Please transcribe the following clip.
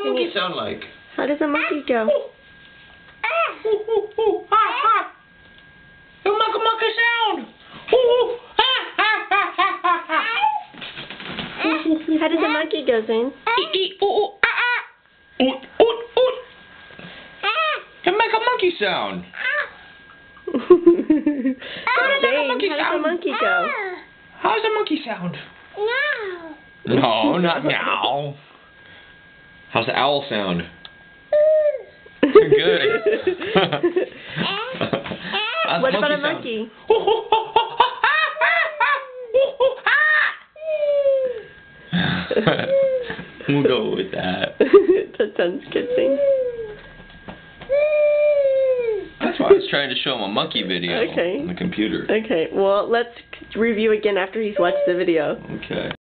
monkey sound like? How does a monkey go? You make a monkey sound. How does a monkey go, Zane? You make a monkey sound. Zane, how does a monkey go? How does a monkey sound? No, not meow. How's the owl sound? Good. What about a monkey? We'll go with that. That sounds good, Zane. That's why I was trying to show him a monkey video Okay. on the computer. Okay, well, let's review again after he's watched the video. Okay.